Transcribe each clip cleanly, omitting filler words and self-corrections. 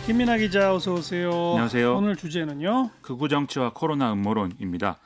김민하 기자 어서 오세요. 안녕하세요. 오늘 주제는요. 극우 정치와 코로나 음모론입니다.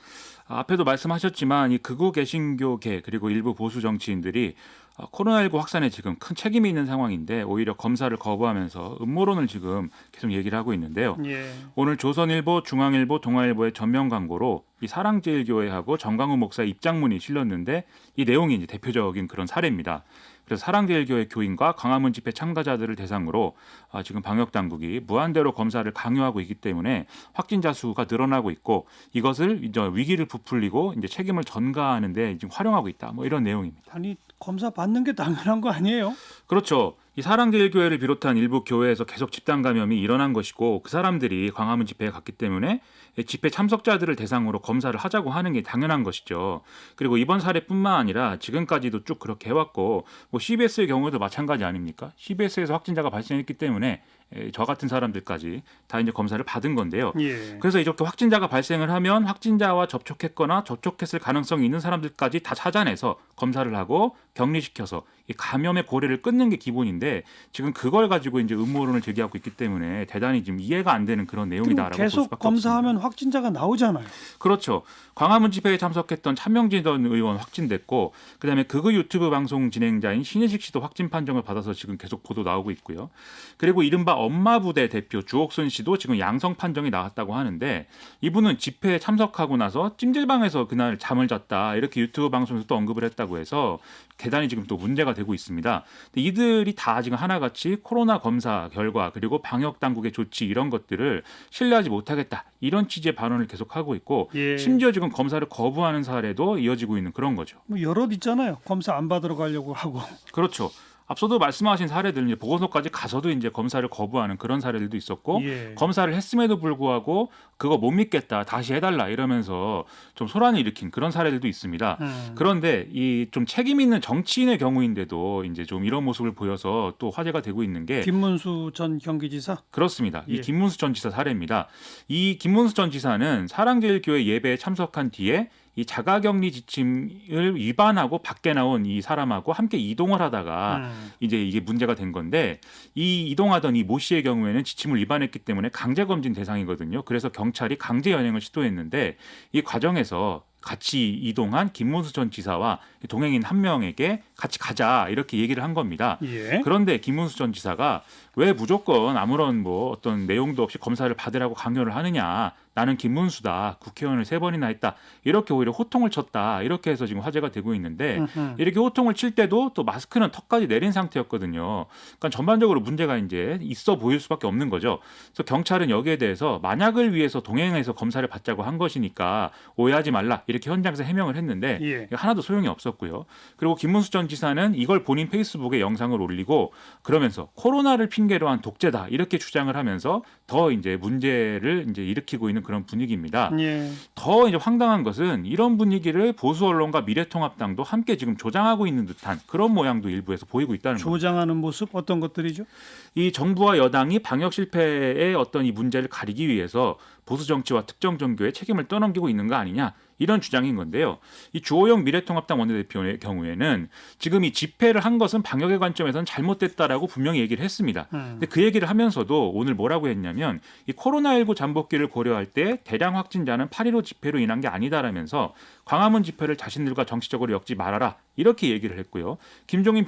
앞에도 말씀하셨지만 이 극우 개신교계 그리고 일부 보수 정치인들이 코로나19 확산에 지금 큰 책임이 있는 상황인데 오히려 검사를 거부하면서 음모론을 지금 계속 얘기를 하고 있는데요. 예. 오늘 조선일보, 중앙일보, 동아일보의 전면 광고로 이 사랑제일교회하고 정강훈 목사의 입장문이 실렸는데 이 내용이 이제 대표적인 그런 사례입니다. 그래서 사랑제일교회 교인과 광화문 집회 참가자들을 대상으로 지금 방역 당국이 무한대로 검사를 강요하고 있기 때문에 확진자 수가 늘어나고 있고 이것을 이제 위기를 부풀리고 이제 책임을 전가하는데 지금 활용하고 있다. 뭐 이런 내용입니다. 아니 검사 받는 게 당연한 거 아니에요? 그렇죠. 이 사랑제일교회를 비롯한 일부 교회에서 계속 집단 감염이 일어난 것이고 그 사람들이 광화문 집회에 갔기 때문에 집회 참석자들을 대상으로 검사를 하자고 하는 게 당연한 것이죠. 그리고 이번 사례뿐만 아니라 지금까지도 쭉 그렇게 해왔고 뭐 CBS의 경우에도 마찬가지 아닙니까? CBS에서 확진자가 발생했기 때문에 저 같은 사람들까지 다 이제 검사를 받은 건데요. 예. 그래서 이렇게 확진자가 발생을 하면 확진자와 접촉했거나 접촉했을 가능성이 있는 사람들까지 다 찾아내서 검사를 하고 격리시켜서 이 감염의 고리를 끊는 게 기본인데 지금 그걸 가지고 이제 음모론을 제기하고 있기 때문에 대단히 지금 이해가 안 되는 그런 내용이다라고 볼 계속 수밖에 검사하면 없습니다. 확진자가 나오잖아요. 그렇죠. 광화문 집회에 참석했던 차명진 전 의원 확진됐고 그다음에 극우 유튜브 방송 진행자인 신혜식 씨도 확진 판정을 받아서 지금 계속 보도 나오고 있고요. 그리고 이른바 엄마부대 대표 주옥순 씨도 지금 양성 판정이 나왔다고 하는데 이분은 집회에 참석하고 나서 찜질방에서 그날 잠을 잤다 이렇게 유튜브 방송에서 또 언급을 했다고 해서 대단히 지금 또 문제가 되고 있습니다. 이들이 다 지금 하나같이 코로나 검사 결과 그리고 방역 당국의 조치 이런 것들을 신뢰하지 못하겠다 이런 취지의 발언을 계속하고 있고 예. 심지어 지금 검사를 거부하는 사례도 이어지고 있는 그런 거죠. 뭐 여럿 있잖아요. 검사 안 받으러 가려고 하고. 그렇죠. 앞서도 말씀하신 사례들 이제 보건소까지 가서도 이제 검사를 거부하는 그런 사례들도 있었고 예. 검사를 했음에도 불구하고 그거 못 믿겠다 다시 해달라 이러면서 좀 소란을 일으킨 그런 사례들도 있습니다. 그런데 이 좀 책임 있는 정치인의 경우인데도 이제 좀 이런 모습을 보여서 또 화제가 되고 있는 게 김문수 전 경기지사. 그렇습니다. 이 예. 김문수 전 지사 사례입니다. 이 김문수 전 지사는 사랑제일교회 예배에 참석한 뒤에 이 자가격리 지침을 위반하고 밖에 나온 이 사람하고 함께 이동을 하다가 이제 이게 문제가 된 건데 이 이동하던 이 모 씨의 경우에는 지침을 위반했기 때문에 강제검진 대상이거든요. 그래서 경찰이 강제 연행을 시도했는데 이 과정에서 같이 이동한 김문수 전 지사와 동행인 한 명에게 같이 가자 이렇게 얘기를 한 겁니다. 예. 그런데 김문수 전 지사가 왜 무조건 아무런 뭐 어떤 내용도 없이 검사를 받으라고 강요를 하느냐. 나는 김문수다. 국회의원을 3번이나 했다. 이렇게 오히려 호통을 쳤다. 이렇게 해서 지금 화제가 되고 있는데 이렇게 호통을 칠 때도 또 마스크는 턱까지 내린 상태였거든요. 그러니까 전반적으로 문제가 이제 있어 보일 수밖에 없는 거죠. 그래서 경찰은 여기에 대해서 만약을 위해서 동행해서 검사를 받자고 한 것이니까 오해하지 말라. 이렇게 현장에서 해명을 했는데 예. 하나도 소용이 없었고요. 그리고 김문수 전 지사는 이걸 본인 페이스북에 영상을 올리고 그러면서 코로나를 핑계로 한 독재다. 이렇게 주장을 하면서 더 이제 문제를 이제 일으키고 있는 그런 분위기입니다. 예. 더 이제 황당한 것은 이런 분위기를 보수 언론과 미래통합당도 함께 지금 조장하고 있는 듯한 그런 모양도 일부에서 보이고 있다는 거죠. 조장하는 모습 어떤 것들이죠? 이 정부와 여당이 방역 실패의 어떤 이 문제를 가리기 위해서 보수 정치와 특정 종교에 책임을 떠넘기고 있는 거 아니냐 이런 주장인 건데요. 이 주호영 미래통합당 원내대표의 경우에는 지금 이 집회를 한 것은 방역의 관점에서는 잘못됐다라고 분명히 얘기를 했습니다. 근데 그 얘기를 하면서도 오늘 뭐라고 했냐면 이 코로나19 잠복기를 고려할 때 대량 확진자는 8.15 집회로 인한 게 아니다라면서 광화문 집회를 자신들과 정치적으로 엮지 말아라 이렇게 얘기를 했고요. 김종인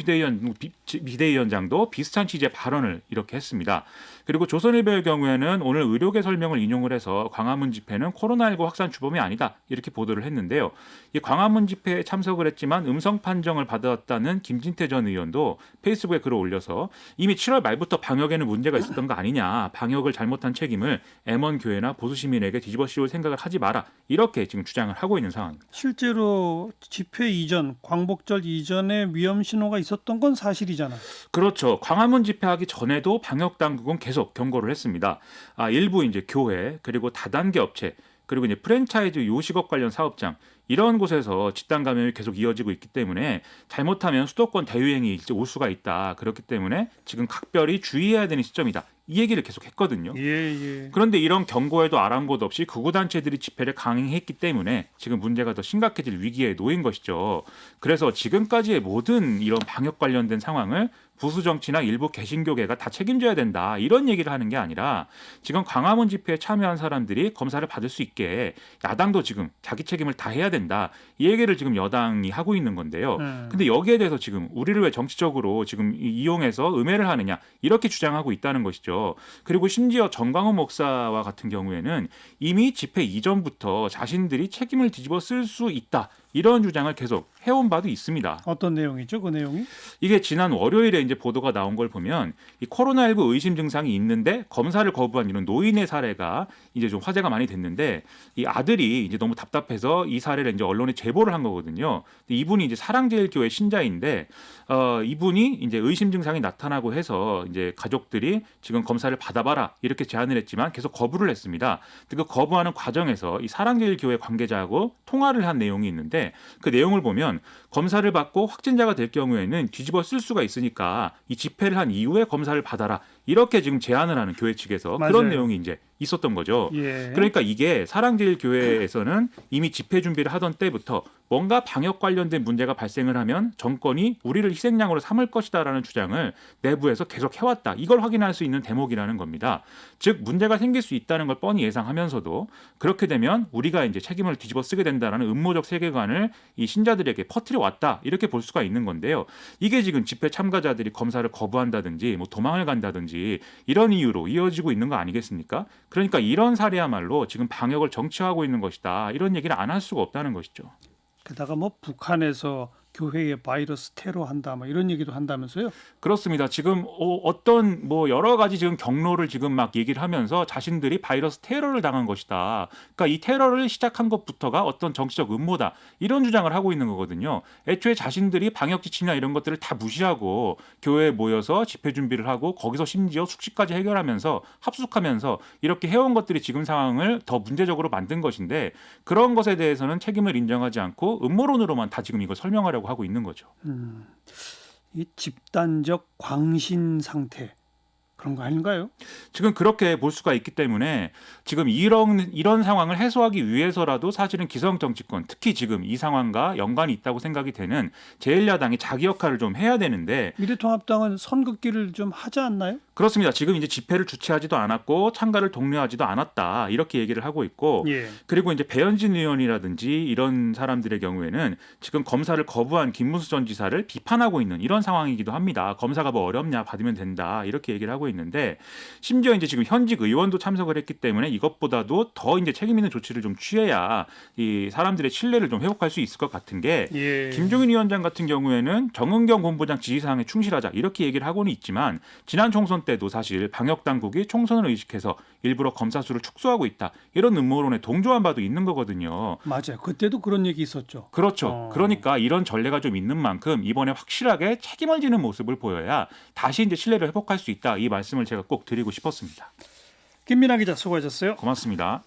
비대위원장도 비슷한 취지의 발언을 이렇게 했습니다. 그리고 조선일보의 경우에는 오늘 의료계 설명을 인용을 해서 광화문 집회는 코로나19 확산 주범이 아니다 이렇게 보도를 했는데요. 이 광화문 집회에 참석을 했지만 음성 판정을 받았다는 김진태 전 의원도 페이스북에 글을 올려서 이미 7월 말부터 방역에는 문제가 있었던 거 아니냐. 방역을 잘못한 책임을 M1 교회나 보수 시민에게 뒤집어 씌울 생각을 하지 마라. 이렇게 지금 주장을 하고 있는 상황입니다. 실제로 집회 이전, 광복절 이전에 위험 신호가 있었던 건 사실이잖아요. 그렇죠. 광화문 집회하기 전에도 방역 당국은 계속 경고를 했습니다. 일부 이제 교회 그리고 다단계 업체 그리고 이제 프랜차이즈 요식업 관련 사업장 이런 곳에서 집단 감염이 계속 이어지고 있기 때문에 잘못하면 수도권 대유행이 이제 올 수가 있다. 그렇기 때문에 지금 각별히 주의해야 되는 시점이다. 이 얘기를 계속 했거든요. 예. 그런데 이런 경고에도 아랑곳 없이 극우단체들이 집회를 강행했기 때문에 지금 문제가 더 심각해질 위기에 놓인 것이죠. 그래서 지금까지의 모든 이런 방역 관련된 상황을 보수 정치나 일부 개신교계가 다 책임져야 된다 이런 얘기를 하는 게 아니라 지금 광화문 집회에 참여한 사람들이 검사를 받을 수 있게 야당도 지금 자기 책임을 다 해야 된다 이 얘기를 지금 여당이 하고 있는 건데요. 근데 여기에 대해서 지금 우리를 왜 정치적으로 지금 이용해서 음해를 하느냐 이렇게 주장하고 있다는 것이죠. 그리고 심지어 정광훈 목사와 같은 경우에는 이미 집회 이전부터 자신들이 책임을 뒤집어 쓸 수 있다. 이런 주장을 계속 해온 바도 있습니다. 어떤 내용이죠? 그 내용이? 이게 지난 월요일에 이제 보도가 나온 걸 보면 이 코로나19 의심 증상이 있는데 검사를 거부한 이런 노인의 사례가 이제 좀 화제가 많이 됐는데 이 아들이 이제 너무 답답해서 이 사례를 이제 언론에 제보를 한 거거든요. 이분이 이제 사랑제일교회 신자인데 이분이 이제 의심 증상이 나타나고 해서 이제 가족들이 지금 검사를 받아봐라 이렇게 제안을 했지만 계속 거부를 했습니다. 그 거부하는 과정에서 이 사랑제일교회 관계자하고 통화를 한 내용이 있는데 그 내용을 보면 검사를 받고 확진자가 될 경우에는 뒤집어 쓸 수가 있으니까 이 집회를 한 이후에 검사를 받아라 이렇게 지금 제안을 하는 교회 측에서 맞아요. 그런 내용이 이제 있었던 거죠. 예. 그러니까 이게 사랑제일교회에서는 이미 집회 준비를 하던 때부터 뭔가 방역 관련된 문제가 발생을 하면 정권이 우리를 희생양으로 삼을 것이다라는 주장을 내부에서 계속 해왔다. 이걸 확인할 수 있는 대목이라는 겁니다. 즉 문제가 생길 수 있다는 걸 뻔히 예상하면서도 그렇게 되면 우리가 이제 책임을 뒤집어 쓰게 된다라는 음모적 세계관을 이 신자들에게 퍼뜨려 왔다. 이렇게 볼 수가 있는 건데요. 이게 지금 집회 참가자들이 검사를 거부한다든지 뭐 도망을 간다든지 이런 이유로 이어지고 있는 거 아니겠습니까? 그러니까 이런 사례야말로 지금 방역을 정치화하고 있는 것이다. 이런 얘기를 안 할 수가 없다는 것이죠. 게다가 뭐 북한에서 교회에 바이러스 테러한다 뭐 이런 얘기도 한다면서요? 그렇습니다. 지금 어떤 뭐 여러 가지 지금 경로를 지금 막 얘기를 하면서 자신들이 바이러스 테러를 당한 것이다. 그러니까 이 테러를 시작한 것부터가 어떤 정치적 음모다. 이런 주장을 하고 있는 거거든요. 애초에 자신들이 방역 지침이나 이런 것들을 다 무시하고 교회에 모여서 집회 준비를 하고 거기서 심지어 숙식까지 해결하면서 합숙하면서 이렇게 해온 것들이 지금 상황을 더 문제적으로 만든 것인데 그런 것에 대해서는 책임을 인정하지 않고 음모론으로만 다 지금 이걸 설명하려고 하고 있는 거죠. 이 집단적 광신 상태 그런 거 아닌가요? 지금 그렇게 볼 수가 있기 때문에 지금 이런 상황을 해소하기 위해서라도 사실은 기성 정치권 특히 지금 이 상황과 연관이 있다고 생각이 되는 제1야당이 자기 역할을 좀 해야 되는데 미래통합당은 선긋기를 좀 하지 않나요? 그렇습니다. 지금 이제 집회를 주최하지도 않았고 참가를 독려하지도 않았다 이렇게 얘기를 하고 있고 예. 그리고 이제 배현진 의원이라든지 이런 사람들의 경우에는 지금 검사를 거부한 김문수 전 지사를 비판하고 있는 이런 상황이기도 합니다. 검사가 뭐 어렵냐 받으면 된다 이렇게 얘기를 하고 있는데 심지어 이제 지금 현직 의원도 참석을 했기 때문에 이것보다도 더 이제 책임 있는 조치를 좀 취해야 이 사람들의 신뢰를 좀 회복할 수 있을 것 같은 게 예. 김종인 위원장 같은 경우에는 정은경 본부장 지시사항에 충실하자 이렇게 얘기를 하고는 있지만 지난 총선 때도 사실 방역 당국이 총선을 의식해서 일부러 검사 수를 축소하고 있다 이런 음모론에 동조한 바도 있는 거거든요. 맞아요. 그때도 그런 얘기 있었죠. 그렇죠. 그러니까 이런 전례가 좀 있는 만큼 이번에 확실하게 책임을 지는 모습을 보여야 다시 이제 신뢰를 회복할 수 있다 이 말씀을 제가 꼭 드리고 싶었습니다. 김민아 기자 수고하셨어요. 고맙습니다.